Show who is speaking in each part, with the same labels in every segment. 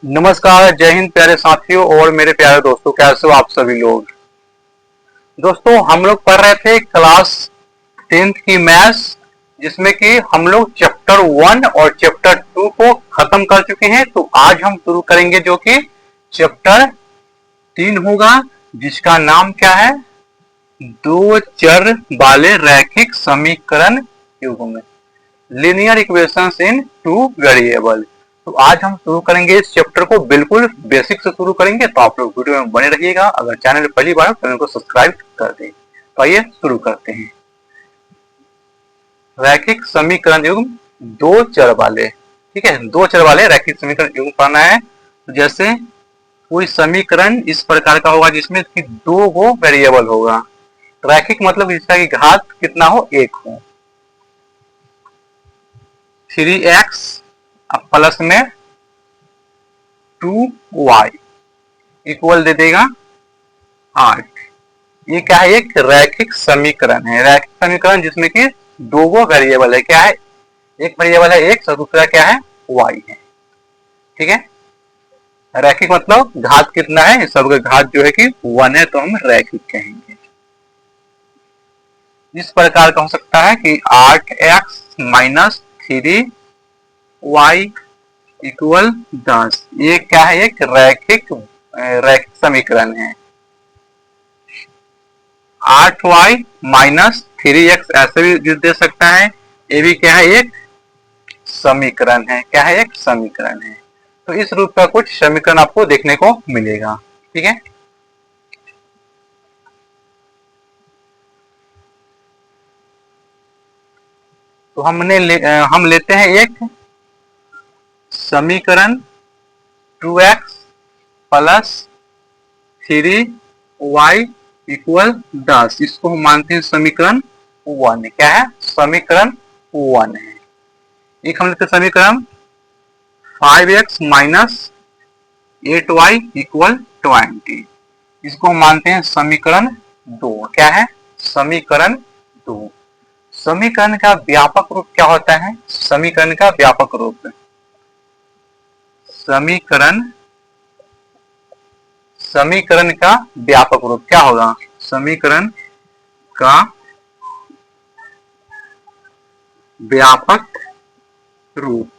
Speaker 1: नमस्कार, जय हिंद प्यारे साथियों और मेरे प्यारे दोस्तों, कैसे हो आप सभी लोग। दोस्तों हम लोग पढ़ रहे थे क्लास 10th की मैथ्स, जिसमें कि हम लोग चैप्टर 1 और चैप्टर 2 को खत्म कर चुके हैं। तो आज हम शुरू करेंगे जो कि चैप्टर 3 होगा, जिसका नाम क्या है, दो चर वाले रैखिक समीकरण युग्म, लीनियर इक्वेशंस इन टू वेरिएबल। तो आज हम शुरू करेंगे इस चैप्टर को, बिल्कुल बेसिक से शुरू करेंगे। तो आप लोग वीडियो में बने रहिएगा। अगर चैनल पहली बार चैनल को सब्सक्राइब कर दें। तो आइए शुरू करते हैं। रैखिक समीकरण युग्म दो चर वाले, ठीक है, दो चर वाले रैखिक समीकरण युग्म पढ़ना है। तो जैसे कोई समीकरण इस प्रकार का होगा जिसमें कि दो गो वेरिएबल होगा। रैखिक मतलब जिसका की घात कितना हो, एक हो। 3x प्लस में 2y इक्वल दे देगा 8। ये क्या है, एक रैखिक समीकरण है। रैखिक समीकरण जिसमें कि दो गो वेरिएबल है। क्या है, एक वेरिएबल है x और दूसरा क्या है, y है। ठीक है, रैखिक मतलब घात कितना है, सबका घात जो है कि 1 है, तो हम रैखिक कहेंगे। इस प्रकार का हो सकता है कि 8x माइनस 3y इक्वल 10। ये क्या है, एक रैखिक समीकरण है। 8y माइनस 3x ऐसे भी दे सकता है। ये भी क्या है, एक समीकरण है। क्या है, एक समीकरण है। तो इस रूप का कुछ समीकरण आपको देखने को मिलेगा। ठीक है, तो हम लेते हैं एक समीकरण 2x प्लस 3y इक्वल 10। इसको हम मानते हैं समीकरण 1। क्या है, समीकरण 1 है। एक हम लेते हैं समीकरण 5x माइनस 8y इक्वल 20। इसको हम मानते हैं समीकरण 2। क्या है, समीकरण 2। समीकरण का व्यापक रूप क्या होता है, समीकरण का व्यापक रूप, समीकरण का व्यापक रूप क्या होगा, समीकरण का व्यापक रूप,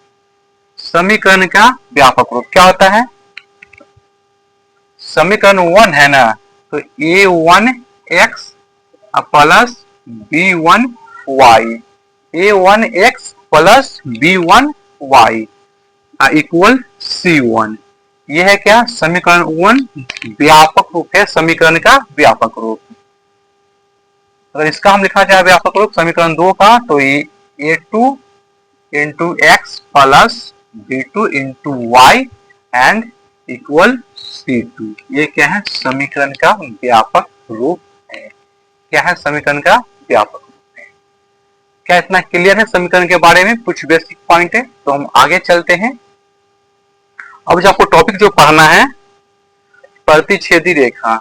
Speaker 1: समीकरण का व्यापक रूप क्या होता है। समीकरण 1 है ना, तो a1x plus b1y, a1x plus b1y equal c1। यह है क्या, समीकरण 1 व्यापक रूप है, समीकरण का व्यापक रूप। अगर इसका हम लिखना चाहे व्यापक रूप समीकरण 2 का, तो ये a2 into X plus b2 into Y and equal c2। ये क्या है, समीकरण का व्यापक रूप है। क्या है, समीकरण का व्यापक रूप है। क्या इतना क्लियर है समीकरण के बारे में, कुछ बेसिक पॉइंट है। तो हम आगे चलते हैं। अब जो आपको टॉपिक जो पढ़ना है, प्रतिच्छेदी रेखा।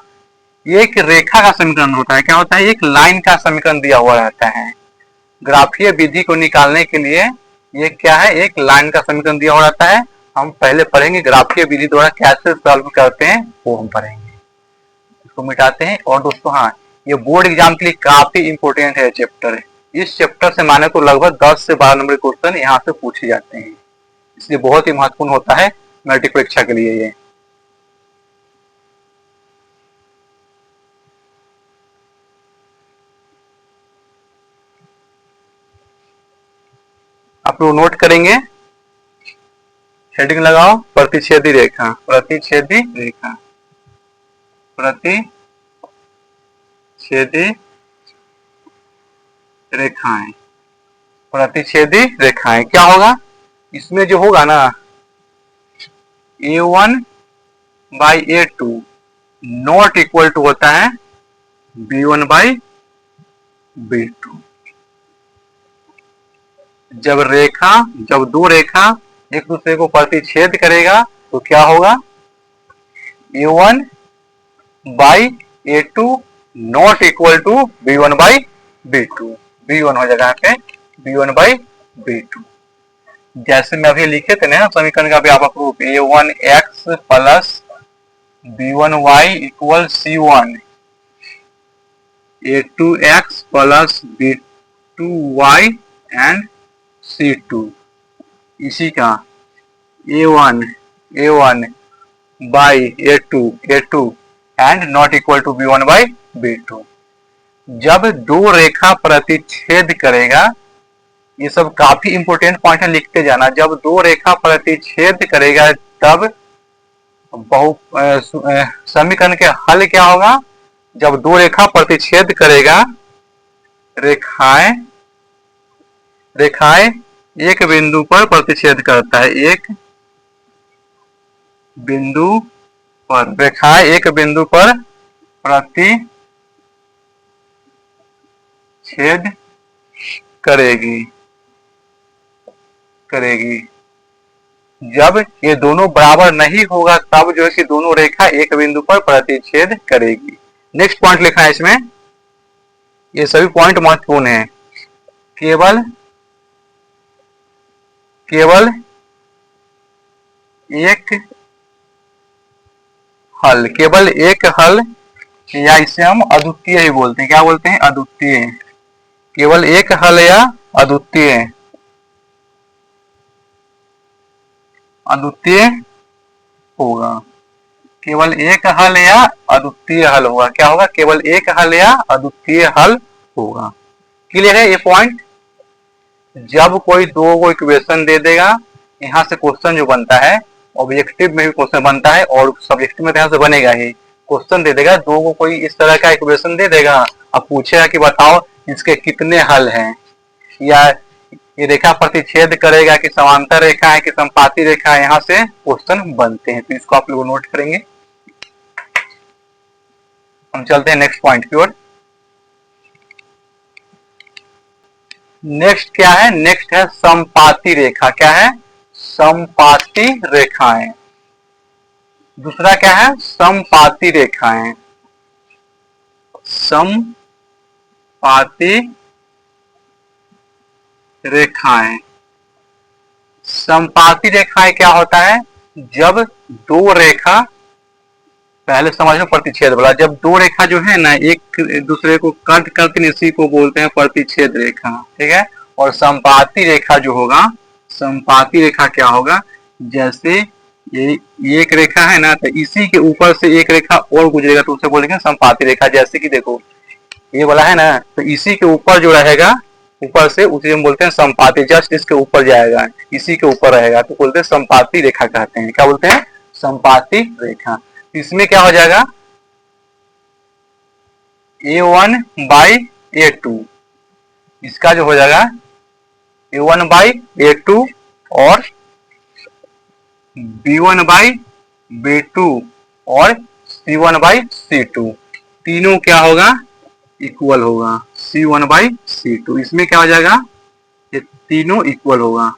Speaker 1: ये एक रेखा का समीकरण होता है। क्या होता है, एक लाइन का समीकरण दिया हुआ रहता है। ग्राफीय विधि को निकालने के लिए ये क्या है, एक लाइन का समीकरण दिया हुआ रहता है। हम पहले पढ़ेंगे ग्राफीय विधि द्वारा कैसे सॉल्व करते हैं, वो हम पढ़ेंगे। इसको मिटाते हैं। और दोस्तों हाँ, ये बोर्ड एग्जाम के लिए काफी इंपोर्टेंट है चैप्टर। इस चैप्टर से माने तो लगभग 10 से 12 नंबर क्वेश्चन यहाँ से पूछे जाते हैं, इसलिए बहुत ही महत्वपूर्ण होता है मैट्रिक परीक्षा के लिए ये। आप लोग नोट करेंगे, हेडिंग लगाओ, प्रतिच्छेदी रेखा, प्रतिच्छेदी रेखा, प्रतिच्छेदी रेखाएं, प्रतिच्छेदी रेखाएं क्या होगा, इसमें जो होगा ना, a1 by a2 not equal to होता है b1 बाई b2। जब दो रेखा एक दूसरे को प्रतिच्छेद करेगा तो क्या होगा, a1 by a2 not equal to b1 by b2। b1 हो जाएगा यहाँ पे b1 बाई b2। जैसे मैं अभी लिखे थे ना समीकरण का व्यापक रूप a1x plus b1y equal c1, a2x plus b2y and c2, इसी का a1 by a2 and not equal to b1 by b2। जब दो रेखा प्रतिच्छेद करेगा, ये सब काफी इंपोर्टेंट पॉइंट है, लिखते जाना। जब दो रेखा प्रतिच्छेद करेगा तब समीकरण के हल क्या होगा? जब दो रेखा प्रतिच्छेद करेगा, रेखाएं एक बिंदु पर प्रतिच्छेद करता है, एक बिंदु पर रेखाएं एक बिंदु पर प्रतिच्छेद करेगी। जब ये दोनों बराबर नहीं होगा तब जो है कि दोनों रेखा एक बिंदु पर प्रतिच्छेद करेगी। नेक्स्ट पॉइंट लिखा है इसमें, ये सभी पॉइंट महत्वपूर्ण है। केवल एक हल, या इसे हम अद्वितीय ही बोलते हैं। क्या बोलते हैं? अद्वितीय। केवल एक हल या अद्वितीय होगा। केवल एक हल या अद्वितीय हल होगा। क्या होगा? केवल एक हल या अद्वितीय हल होगा। क्लियर है ये पॉइंट? जब कोई दो को इक्वेशन दे देगा, यहाँ से क्वेश्चन जो बनता है, ऑब्जेक्टिव में भी क्वेश्चन बनता है और सब्जेक्टिव में यहाँ से बनेगा ही। क्वेश्चन दे देगा, दो को कोई इस तरह का इक्वेशन दे देगा, अब पूछेगा कि बताओ इसके कितने हल हैं, या ये रेखा प्रतिच्छेद करेगा कि समांतर रेखा है कि समपाती रेखा है, यहाँ से क्वेश्चन बनते हैं। तो इसको आप लोग नोट करेंगे। हम चलते हैं नेक्स्ट पॉइंट की ओर। नेक्स्ट क्या है? नेक्स्ट है समपाती रेखा। क्या है? समपाती रेखाएं। दूसरा क्या है? समपाती रेखाएं। समपाती रेखाएं। समपाती रेखाएं क्या होता है? जब दो रेखा, पहले समझ लो प्रतिच्छेद वाला, जब दो रेखा जो है ना एक दूसरे को कट करते हैं, इसी को बोलते हैं प्रतिच्छेद रेखा। ठीक है? और समपाती रेखा जो होगा, समपाती रेखा क्या होगा? जैसे ये एक रेखा है ना, तो इसी के ऊपर से एक रेखा और गुजरेगा तो उसे बोलेंगे समपाती रेखा। जैसे कि देखो ये वाला है ना, तो इसी के ऊपर जो रहेगा, ऊपर से उसे हम बोलते हैं समपाती। जस्ट इसके ऊपर जाएगा, इसी के ऊपर रहेगा तो बोलते हैं समपाती रेखा कहते हैं। क्या बोलते हैं? समपाती रेखा। इसमें क्या हो जाएगा? a1 बाई a2, इसका जो हो जाएगा a1 बाई a2 और b1 बाई b2 और c1 बाई c2, तीनों क्या होगा? इक्वल होगा। c1 बाई c2, इसमें क्या हो जाएगा? ये तीनों इक्वल होगा।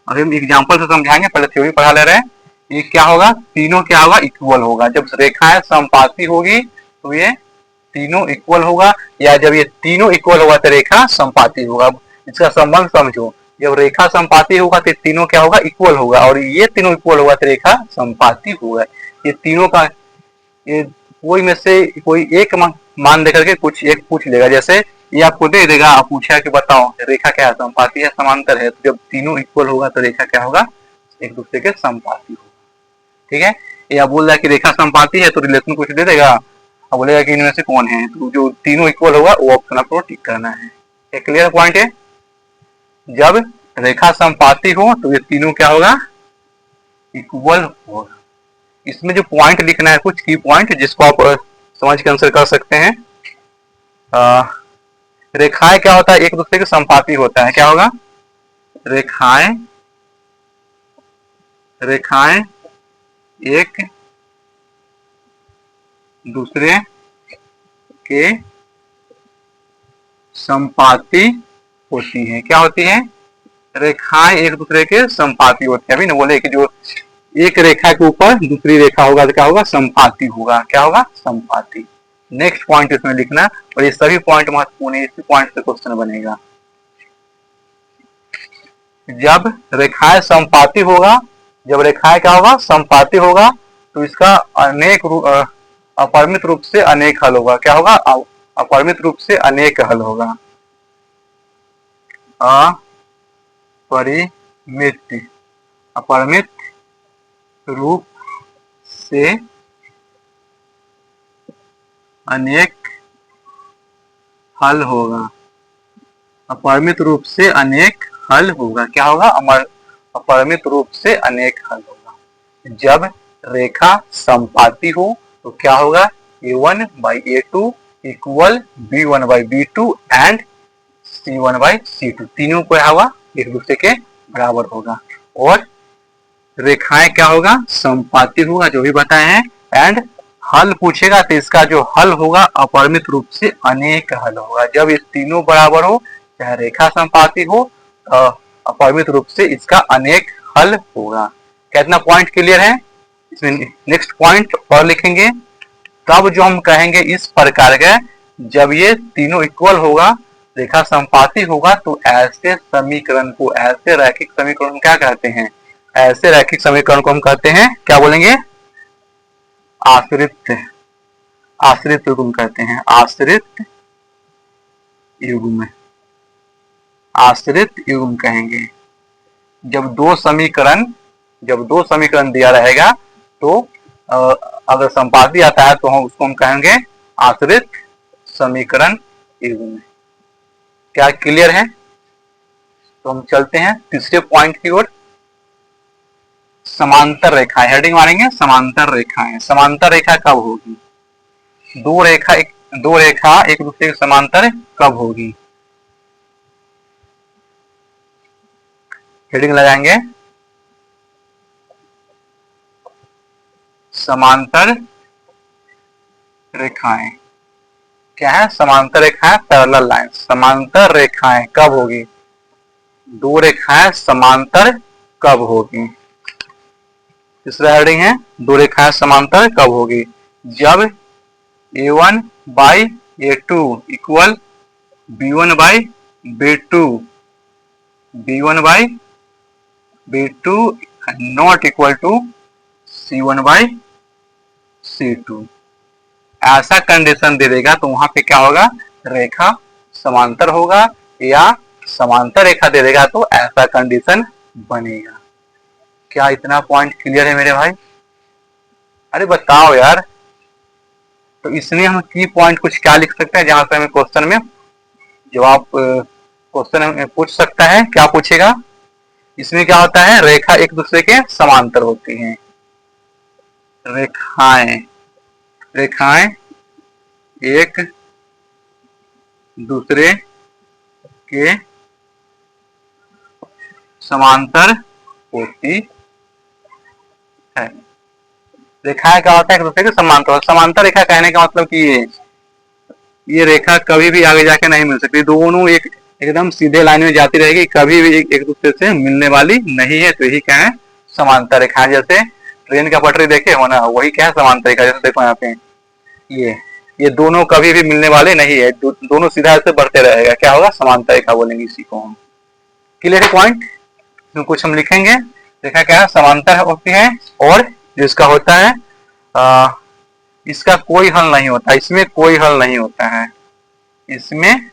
Speaker 1: अभी हम एग्जांपल से समझाएंगे, पहले थ्योरी पढ़ा ले रहे हैं। ये क्या होगा? तीनों क्या होगा? इक्वल होगा। जब रेखाएं समपाती होगी तो ये तीनों इक्वल होगा, या जब ये तीनों इक्वल होगा तो रेखा समपाती होगा। इसका संबंध समझो, जब रेखा समपाती होगा तो तीनों क्या होगा? इक्वल होगा, और ये तीनों इक्वल होगा तो रेखा समपाती होगा। ये तीनों का ये कोई में से कोई एक मान देकर के कुछ एक पूछ लेगा। जैसे ये आपको दे देगा, आप पूछा कि बताओ रेखा क्या है? समपाती है, समांतर है। तो जब तीनों इक्वल होगा तो रेखा क्या होगा? एक दूसरे के समपाती होगा। ठीक है? या बोल रहा है कि रेखा समपाती है तो रिलेशन कुछ दे देगा, अब बोलेगा कि इनमें से कौन है, तो जो तीनों इक्वल होगा वो ऑप्शन आपको टिक करना है। एक क्लियर पॉइंट है? जब रेखा समपाती हो तो ये तीनों क्या होगा? इक्वल होगा। इसमें जो पॉइंट लिखना है, कुछ की पॉइंट जिसको आप समझ के आंसर कर सकते हैं। रेखाएं क्या होता है? एक दूसरे के समपाती होता है। क्या होगा? रेखाएं एक दूसरे के समपाती होती हैं। क्या होती हैं? रेखाएं एक दूसरे के समपाती होती हैं। अभी ना बोले कि जो एक रेखा के ऊपर दूसरी रेखा होगा तो क्या होगा? समपाती होगा। क्या होगा? समपाती। नेक्स्ट पॉइंट इसमें लिखना, और ये सभी पॉइंट महत्वपूर्ण है, इसी पॉइंट से क्वेश्चन बनेगा। जब रेखाएं समपाती होगा, जब रेखाएं क्या होगा, समपाती होगा, तो इसका अपरिमित रूप से अनेक हल होगा। क्या होगा, अपरिमित रूप से अनेक हल होगा। अपरिमित अपरिमित रूप से अनेक हल होगा। अपरिमित रूप से अनेक हल होगा। क्या होगा, अपरिमित रूप से अनेक हल होगा। जब रेखा समपाती हो तो क्या होगा, a1/a2 equal b1/b2 and c1/c2, तीनों क्या होगा, एक दूसरे के बराबर होगा। और रेखाएं क्या होगा, समपाती होगा, जो भी बताए हैं। एंड हल पूछेगा तो इसका जो हल होगा अपरिमित रूप से अनेक हल होगा। जब ये तीनों बराबर हो, चाहे रेखा समपाती हो, अपरिमित रूप से इसका अनेक हल होगा। कितना पॉइंट क्लियर है। इसमें नेक्स्ट पॉइंट और लिखेंगे, तब जो हम कहेंगे इस प्रकार का, जब ये तीनों इक्वल होगा, रेखा समपाती होगा, तो ऐसे समीकरण को, ऐसे रैखिक समीकरण क्या कहते हैं, ऐसे रैखिक समीकरण को हम कहते हैं, क्या बोलेंगे, आश्रित आश्रित युग्म कहते हैं। आश्रित युग्म, आश्रित युग्म कहेंगे। जब दो समीकरण दिया रहेगा तो अगर संपाती आता है तो हम कहेंगे आश्रित समीकरण युग्म। क्या क्लियर है। तो हम चलते हैं तीसरे पॉइंट की ओर। समांतर रेखाएं, हेडिंग मारेंगे समांतर रेखाएं। समांतर रेखा कब होगी, दो रेखा एक दूसरे के समांतर कब होगी। हेडिंग लगाएंगे समांतर रेखाएं। क्या है, समांतर रेखाएं, पैरेलल लाइन। समांतर रेखाएं कब होगी, दो रेखाएं समांतर कब होगी। तीसरा हेडिंग है, दो रेखाएं समांतर कब होगी, जब a1/a2 equal b1/b2, b1/b2 not equal to c1/c2। ऐसा कंडीशन दे देगा तो वहां पे क्या होगा, रेखा समांतर होगा, या समांतर रेखा दे देगा तो ऐसा कंडीशन बनेगा। क्या इतना पॉइंट क्लियर है मेरे भाई। अरे बताओ यार। तो इसमें हम की पॉइंट कुछ क्या लिख सकते हैं, जहां से हमें क्वेश्चन में जवाब, क्वेश्चन पूछ सकता है। क्या पूछेगा, इसमें क्या होता है, रेखा एक दूसरे के समांतर होती हैं। रेखाएं एक दूसरे के समांतर होती है। रेखाएं क्या होता है, एक दूसरे के समांतर। समांतर रेखा कहने का मतलब कि ये रेखा कभी भी आगे जाके नहीं मिल सकती, दोनों एकदम सीधे लाइन में जाती रहेगी, कभी भी एक दूसरे से मिलने वाली नहीं है। तो यही क्या है, समांतर रेखा। जैसे ट्रेन का पटरी देखे हो ना, वही क्या है, समांतर रेखा। जैसे देखो यहाँ पे ये दोनों कभी भी मिलने वाले नहीं है, दोनों सीधा ऐसे बढ़ते रहेगा, क्या होगा, समांतर रेखा बोलेंगे इसी को हम। क्लियर है पॉइंट। तो कुछ हम लिखेंगे, रेखा क्या है, समांतर होती है, और जिसका होता है इसका कोई हल नहीं होता, इसमें कोई हल नहीं होता है, इसमें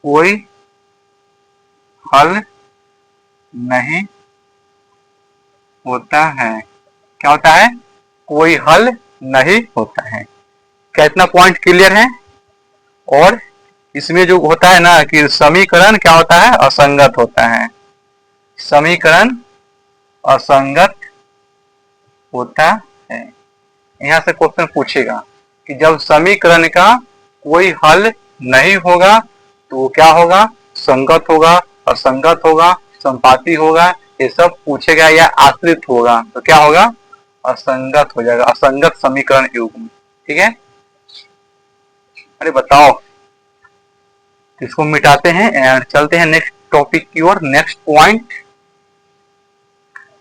Speaker 1: कोई हल नहीं होता है। क्या होता है, कोई हल नहीं होता है। क्या इतना पॉइंट क्लियर है। और इसमें जो होता है ना कि समीकरण क्या होता है, असंगत होता है। समीकरण असंगत होता है। यहां से क्वेश्चन पूछेगा कि जब समीकरण का कोई हल नहीं होगा तो वो क्या होगा, संगत होगा, असंगत होगा, संपाती होगा, ये सब पूछेगा, या आश्रित होगा। तो क्या होगा, असंगत हो जाएगा, असंगत समीकरण युग्म। ठीक है। अरे बताओ, इसको मिटाते हैं एंड चलते हैं नेक्स्ट टॉपिक की ओर। Next point.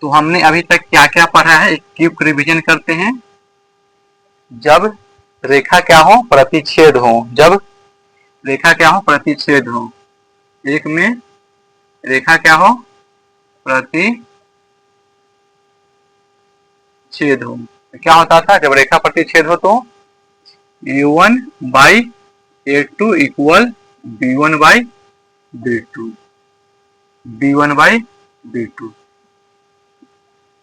Speaker 1: तो हमने अभी तक क्या क्या पढ़ा है, एक क्विक रिवीजन करते हैं। जब रेखा क्या हो, प्रतिच्छेद हो। जब रेखा क्या हो, प्रतिच्छेद हो। एक में रेखा क्या हो, प्रतिच्छेद हो। तो क्या होता था, जब रेखा प्रतिच्छेद हो तो A1 by A2 equal B1 by B2, B1 by B2,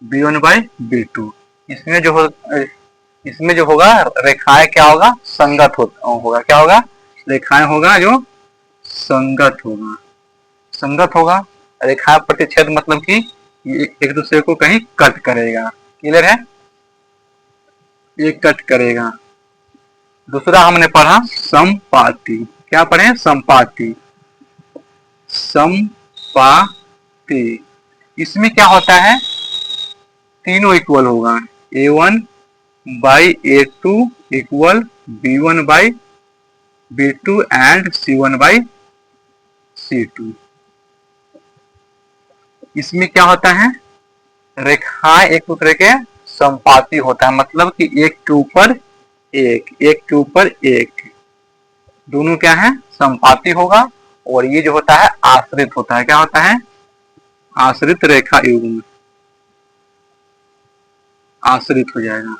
Speaker 1: B1 by B2। इसमें जो हो, इसमें जो होगा रेखाएं क्या होगा, संगत होगा। क्या होगा, रेखाएं होगा जो संगत होगा, संगत होगा। रेखा प्रतिच्छेद मतलब कि ये एक दूसरे को कहीं कट करेगा। क्लियर है, ये कट करेगा। दूसरा हमने पढ़ा समपाती। क्या पढ़े, समपाती। समपाती इसमें क्या होता है, तीनों इक्वल होगा। A1 by A2 equal B1 by B2 and C1 by C2। इसमें क्या होता है, रेखाएं एक दूसरे के समपाती होता है, मतलब कि एक के ऊपर एक, एक के ऊपर एक, दोनों क्या है, समपाती होगा। और ये जो होता है आश्रित होता है। क्या होता है, आश्रित रेखा युग्म, आश्रित हो जाएगा।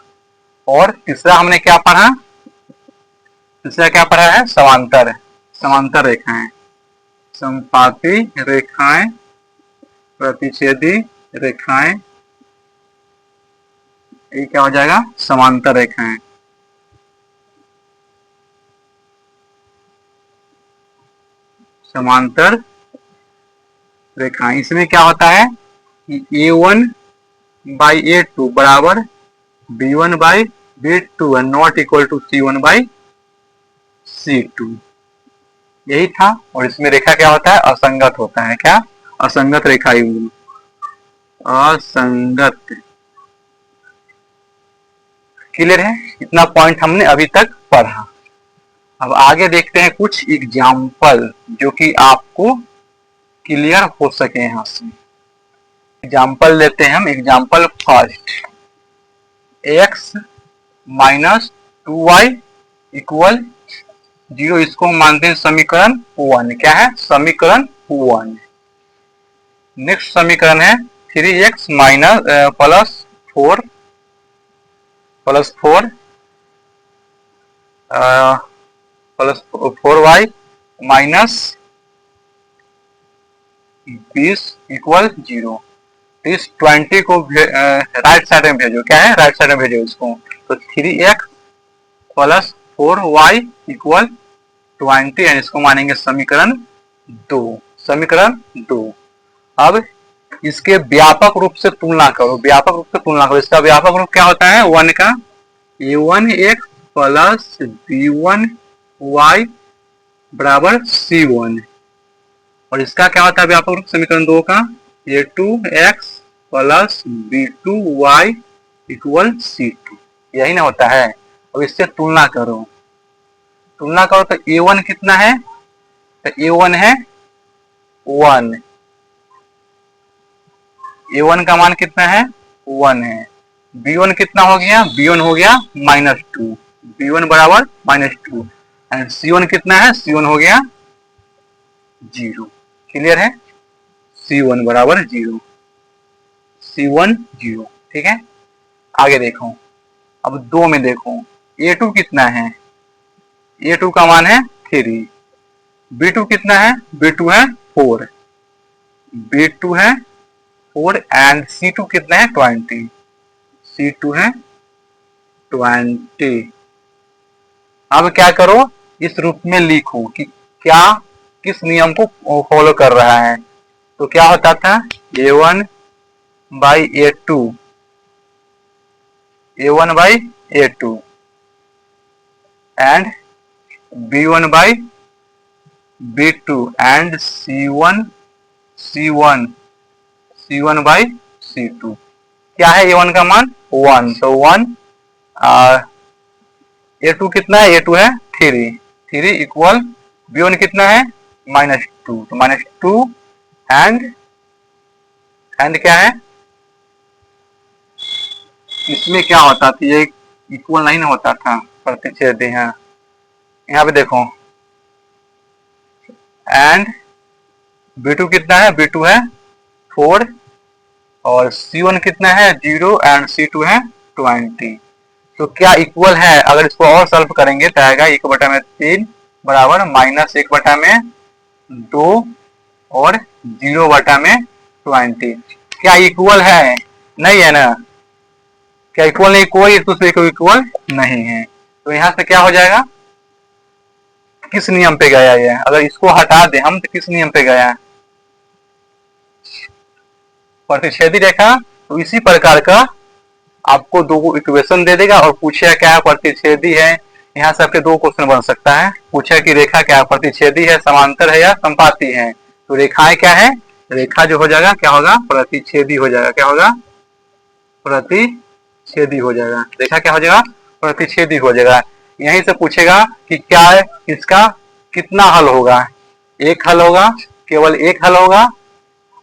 Speaker 1: और तीसरा हमने क्या पढ़ा, तीसरा क्या पढ़ा है, समांतर, समांतर रेखाएं, समपाती रेखाएं, प्रतिच्छेदी रेखाएं, ये क्या हो जाएगा, समांतर रेखाएं। समांतर रेखाएं, इसमें क्या होता है कि A1 बाई A2 बराबर B1 by B2 not equal to C1 by C2, यही था। और इसमें रेखा क्या होता है, असंगत होता है। क्या, असंगत रेखा युग्म, असंगत। क्लियर है, इतना पॉइंट हमने अभी तक पढ़ा। अब आगे देखते हैं कुछ एग्जाम्पल जो कि आपको क्लियर हो सके। यहां से एग्जाम्पल लेते हैं हम। Example first, x minus 2y equal 0, इसको हम मानते हैं समीकरण 1। क्या है, समीकरण 1। नेक्स्ट समीकरण है 3x minus plus 4 plus 4 plus 4y minus 20 equal 0। इस 20 को राइट साइड में भेजो। क्या है, राइट साइड में भेजो इसको। तो 3x plus 4y equal 20 and इसको मानेंगे समीकरण 2, समीकरण 2। अब इसके व्यापक रूप से तुलना करो, व्यापक रूप से तुलना करो। इसका व्यापक रूप क्या होता है, 1 का A1x प्लस B1y बराबर C1। और इसका क्या होता है व्यापक रूप, समीकरण 2 का A2x plus B2y equal C2, यही ना होता है। अब इससे तुलना करो, तुलना करो तो A1 कितना है, तो A1 है 1, A1 का मान कितना है, 1 है। B1 कितना हो गया, B1 हो गया -2, B1 बराबर -2 एंड C1 कितना है, C1 हो गया 0। क्लियर है, C1 बराबर 0, C1 0। ठीक है, आगे देखो। अब 2 में देखो, A2 कितना है, A2 का मान है 3, B2 कितना है, B2 है 4, B2 है 4 एंड C2 कितना है 20, C2 है 20। अब क्या करो, इस रूप में लिखो कि क्या किस नियम को फॉलो कर रहा है। तो क्या होता था, A1 by A2, A1 by A2 and B1 by B2 and C1 by C2। क्या है A1 का मान 1, तो 1, A2 कितना है, A2 है 3 इक्वल B1 कितना है -2, तो -2 एंड क्या है, इसमें क्या होता था, ये इक्वल नहीं ना होता था, प्रतिच्छेद है। यहाँ पे देखो एंड B2 कितना है, B2 है 4 और C1 कितना है 0 एंड C2 है 20। तो क्या इक्वल है, अगर इसको और सॉल्व करेंगे तो आएगा 1/3 बराबर -1/2 और 0/20। क्या इक्वल है, नहीं है ना, क्या इक्वल नहीं, कोई एक दूसरे को इक्वल नहीं है। तो यहाँ से क्या हो जाएगा, किस नियम पे गया ये, अगर इसको हटा दें हम तो किस नियम पे गया, प्रतिच्छेदी रेखा। तो इसी प्रकार का आपको दो इक्वेशन दे देगा और पूछेगा क्या प्रतिच्छेदी है। यहाँ से आपके दो क्वेश्चन बन सकता है, पूछेगा कि रेखा क्या प्रतिच्छेदी है, समांतर है या संपाती है। तो रेखाएं क्या है, रेखा जो हो जाएगा क्या होगा, प्रतिच्छेदी हो जाएगा। क्या होगा, प्रतिच्छेदी हो जाएगा। रेखा क्या हो जाएगा, प्रतिच्छेदी हो जाएगा। यहीं से पूछेगा कि क्या है, इसका कितना हल होगा, एक हल होगा, केवल एक हल होगा,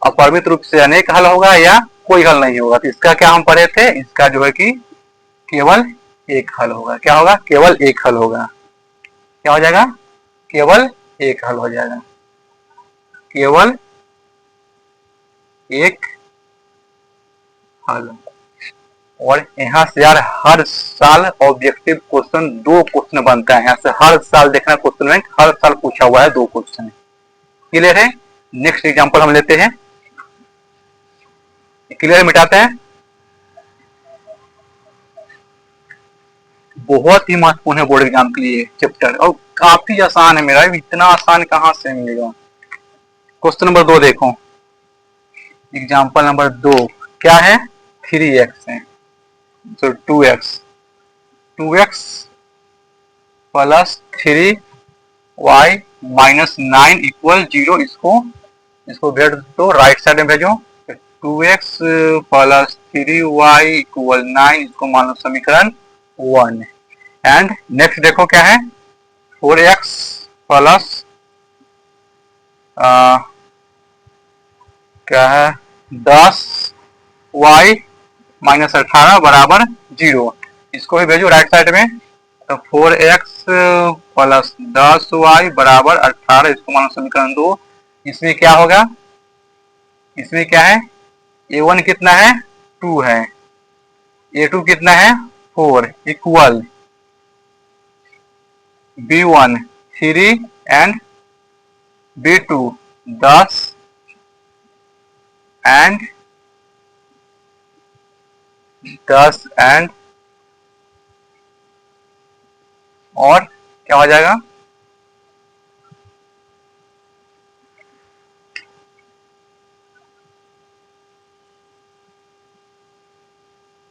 Speaker 1: अपरिमित रूप से अनेक हल होगा, या कोई हल नहीं होगा। तो इसका क्या हम पढ़े थे, इसका जो है कि केवल एक हल होगा। क्या होगा, केवल एक हल होगा। क्या हो जाएगा, केवल एक हल हो जाएगा, केवल एक हल। और यहाँ से यार हर साल ऑब्जेक्टिव क्वेश्चन 2 क्वेश्चन बनता है, यहाँ से हर साल देखना क्वेश्चन बैंक हर साल पूछा हुआ है 2 क्वेश्चन। क्लियर है। नेक्स्ट एग्जांपल हम लेते हैं, क्लियर मिटाते हैं। बहुत ही महत्वपूर्ण है बोर्ड एग्जाम के लिए चैप्टर, और काफी आसान है मेरा, इतना आसान कहाँ से मिलेगा। क्वेश्चन नंबर 2 देखो, एग्जांपल नंबर 2 क्या है, 3x है, तो 2x plus 3y minus 9 equal 0। इसको भेज दो, राइट साइड में भेजो। 2x प्लस 3y इक्वल 9, इसको मान लो समीकरण 1। एंड नेक्स्ट देखो क्या है, 4x प्लस क्या है 10y माइनस 18 बराबर 0। इसको भी भेजो राइट साइड में। तो 4x प्लस 10y बराबर 18, इसको मानो समीकरण 2। इसमें क्या होगा, इसमें क्या है, a1 कितना है 2 है, a2 कितना है 4 equal b1 3 and b2 10 and 10 and और क्या हो जाएगा,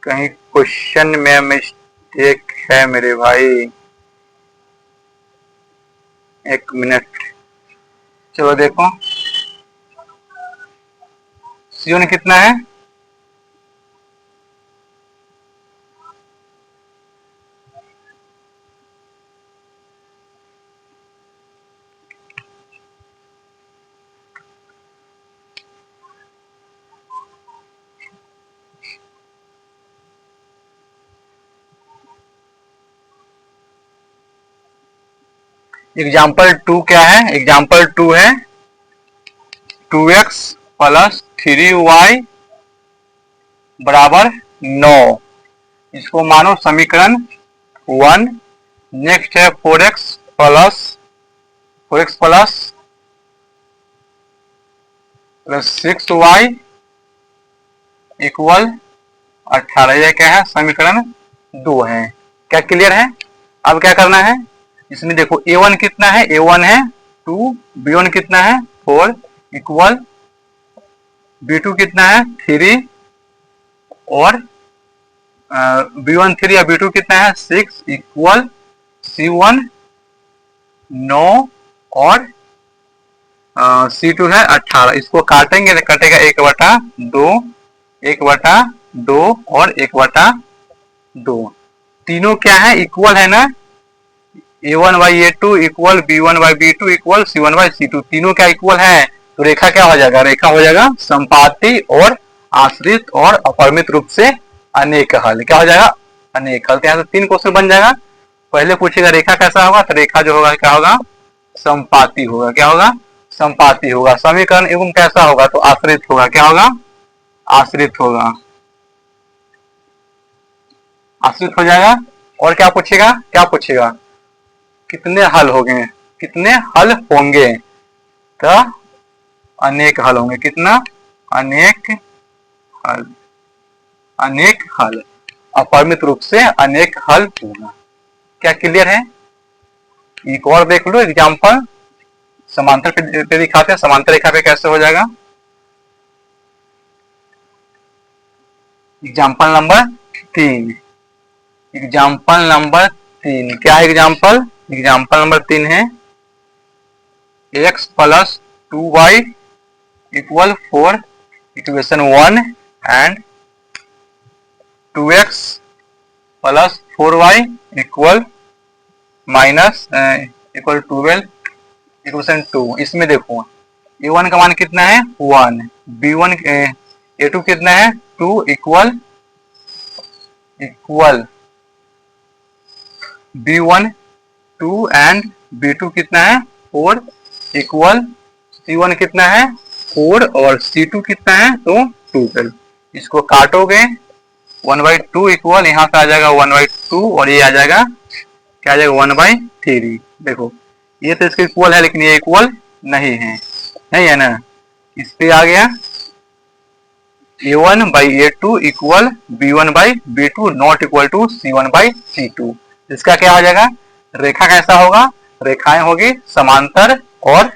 Speaker 1: कहीं क्वेश्चन में मिस्टेक है मेरे भाई, एक मिनट। चलो देखो, C1 कितना है, एग्जाम्पल 2 क्या है, एग्जाम्पल 2 है 2x प्लस 3y बराबर 9, इसको मानो समीकरण 1। नेक्स्ट है 4x प्लस 6y इक्वल 18, यह क्या है, समीकरण 2 है। क्या क्लियर है। अब क्या करना है, इसमें देखो a1 कितना है, a1 है 2, b1 कितना है 4 इक्वल b2 कितना है 3 और b1 3 या b2 कितना है 6 इक्वल c1 9 और c2 है 18। इसको काटेंगे तो कटेगा 1/2, 1/2 और 1/2। तीनों क्या है, इक्वल है ना, a1/a2 equal b1/b2 equal c1/c2, तीनों क्या इक्वल है। तो रेखा क्या हो जाएगा, रेखा हो जाएगा संपाती और आश्रित और अपरिमित रूप से अनेक हल। क्या हो जाएगा, अनेक हल। तो यहाँ से 3 क्वेश्चन बन जाएगा। पहले पूछेगा रेखा कैसा होगा, तो रेखा जो होगा क्या होगा, संपाती होगा। क्या होगा, संपाती होगा। समीकरण एवं कैसा होगा, तो आश्रित होगा। क्या होगा, आश्रित होगा, आश्रित हो जाएगा। और क्या पूछेगा, क्या पूछेगा, कितने हल होंगे, कितने हल होंगे, तो अनेक हल होंगे। कितना, अनेक हल, अनेक हल, अपरिमित रूप से अनेक हल होगा। क्या क्लियर है? एक और देख लो एग्जाम्पल, समांतर पे दिखाते हैं, समांतर रेखा पे कैसे हो जाएगा। एग्जाम्पल नंबर 3, एग्जाम्पल नंबर 3 क्या है एग्जाम्पल, एग्जाम्पल नंबर 3 है x plus 2y equal 4, equation 1 and 2x plus 4y equal minus equal 12, equation 2। इसमें देखो a1 का मान कितना है 1, b1 a2 कितना है 2 equal equal b1 2 and b2 कितना है 4 इक्वल c1 कितना है 4 और c2 कितना है तो 12। इसको काटोगे 1/2 इक्वल यहाँ पे आ जाएगा 1/2 और ये आ जाएगा क्या आ जाएगा 1/3। देखो ये तो इसके इक्वल है लेकिन ये इक्वल नहीं है, नहीं है ना। इस पे आ गया a1/a2 equal b1/b2 not equal to c1/c2। इसका क्या आ जाएगा, रेखा कैसा होगा, रेखाएं होगी समांतर और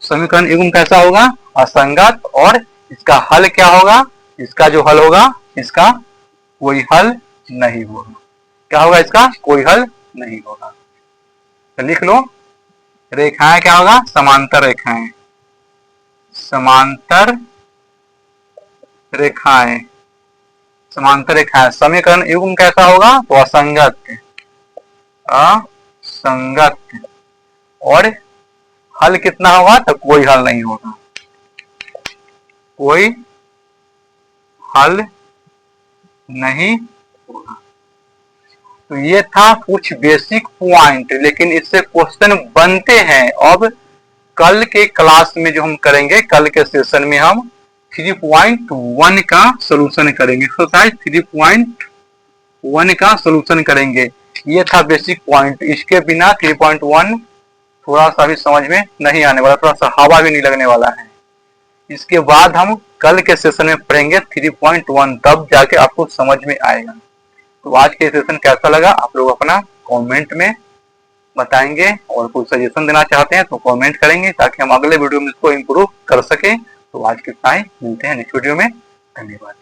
Speaker 1: समीकरण एवं कैसा होगा, असंगत। और इसका हल क्या होगा, इसका जो हल होगा इसका कोई हल नहीं होगा। क्या होगा, इसका कोई हल नहीं होगा। तो लिख लो, रेखाएं क्या होगा, समांतर रेखाएं, समांतर रेखाएं, समांतर रेखाएं। समीकरण एवं कैसा होगा, तो असंगत, असंगत। और हल कितना होगा, तो कोई हल नहीं होगा, कोई हल नहीं होगा। तो ये था कुछ बेसिक पॉइंट, लेकिन इससे क्वेश्चन बनते हैं। अब कल के क्लास में जो हम करेंगे, कल के सेशन में हम 3.1 का सॉल्यूशन करेंगे, एक्सरसाइज 3.1 का सॉल्यूशन करेंगे। ये था बेसिक पॉइंट, इसके बिना 3.1 थोड़ा सा भी समझ में नहीं आने वाला, थोड़ा सा हवा भी नहीं लगने वाला है। इसके बाद हम कल के सेशन में पढ़ेंगे 3.1, तब जाके आपको समझ में आएगा। तो आज के सेशन कैसा लगा आप लोग अपना कमेंट में बताएंगे, और कोई सजेशन देना चाहते हैं तो कमेंट करेंगे ताकि हम अगले वीडियो में इसको इम्प्रूव कर सके। तो आज के टाइम मिलते हैं नेक्स्ट वीडियो में, धन्यवाद।